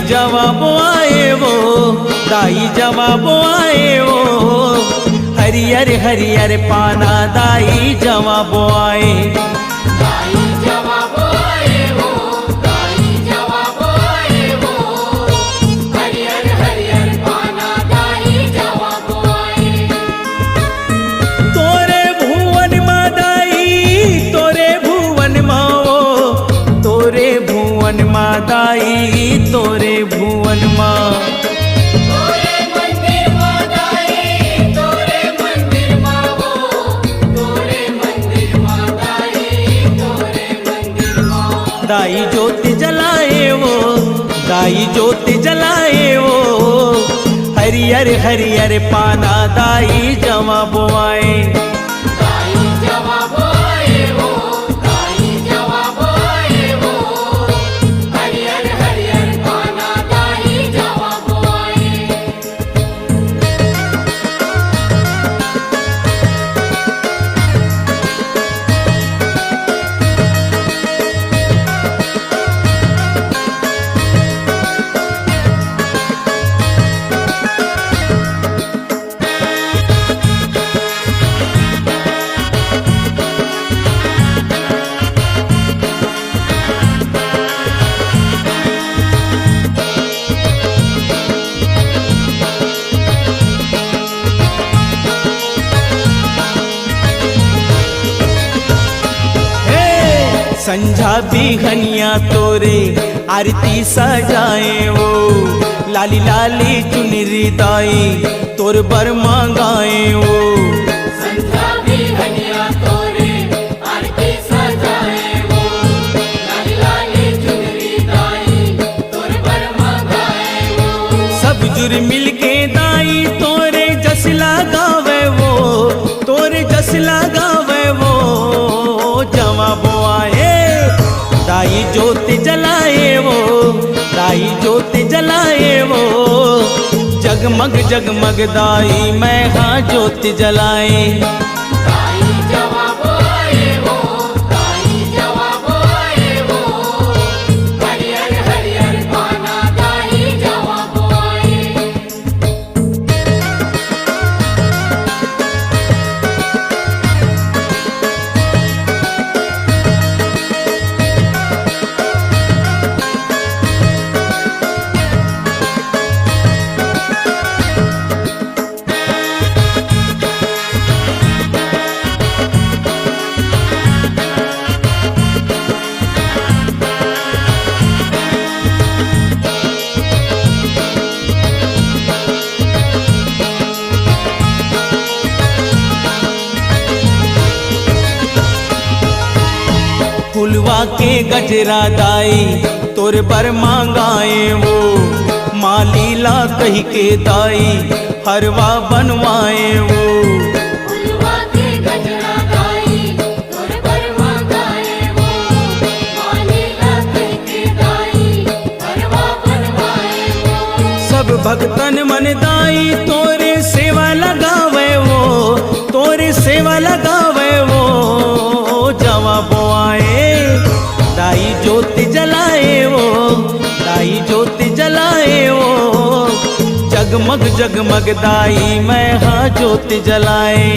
जवाब आए वो, दाई जवाब आए वो, हरियर हरियर पाना दाई जवाब आए। दाई जवाब आए वो, दाई जवाब आए वो, हरियर हरियर पाना दाई जवाब आए। तोरे भुवन मा दाई, तोरे भुवन मा वो, तोरे भुवन मा दाई, तोरे भुवन मा। तोरे मंदिर मा दाई, तोरे मंदिर मा वो, तोरे मंदिर मा दाई, तोरे मंदिर मा। दाई ज्योति जलाए वो, दाई ज्योति जलाए वो, हरियर हरियर पाना दाई जवाब आए। दाई जवाब आए वो, दाई जवाब आए वो, हरियर हरियर पाना दाई जवाब आए। संझा बिहनिया तोरे आरती सजाए वो, लाली लाली चुनरी दाई तोर बर मांगाए वो। संध्या भी हनिया तोरे आरती सजाए वो, लाली लाली चुनरी दाई तोर बर मंगाए वो। सब जुर मिल के दाई तोरे जस लगावे वो, तोरे जस लगावे वो, जवाब आए। दाई ज्योति जलाए वो, दाई ज्योति जलाए वो, जगमग जगमग दाई मैं हाँ ज्योति जलाए। दाई जवाब आए वो, दाई जवाब आए वो, हरियर हरियर पाना दाई जवाब आए। फुलवा के गजरा दाई तोर बर मांगाए वो, माँ लीला कही के दाई हरवा बनवाए वो। फुलवा के गजरा दाई तोर बर मंगाए वो, माली लखई के दाई हरवा बनवाए वो। सब भक्तन मन दाई तोरे सेवा लगावे वो, तोरे सेवा लगावे वो, जवाब आए। दाई ज्योति जलाए वो, दाई ज्योति जलाए वो, जगमग जगमग दाई मैं हाँ ज्योति जलाए।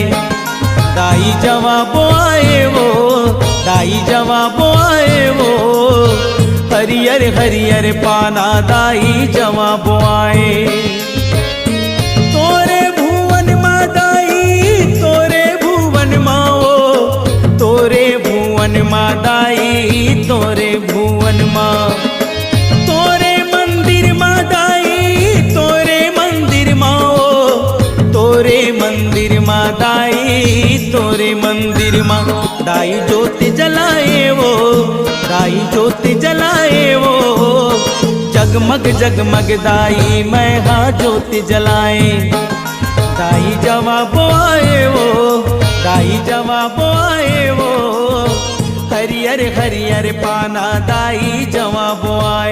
दाई जवाब आए वो, दाई जवाब आए वो, हरियर हरियर पाना दाई जवाब आए। तोरे भुवन मा दाई, तोरे भुवन मा वो, तोरे भुवन मा दाई, तोरे भुवन मा। तोरे मंदिर मा दाई, तोरे मंदिर मा वो, तोरे मंदिर मा दाई, तोरे मंदिर मा। दाई ज्योति जलाए वो, दाई ज्योति जलाए वो, जगमग जगमग दाई मैं हाँ ज्योति जलाए। दाई जवाब आए वो, दाई जवाब आए वो, हरियर हरियर पाना दाई जवाब आए।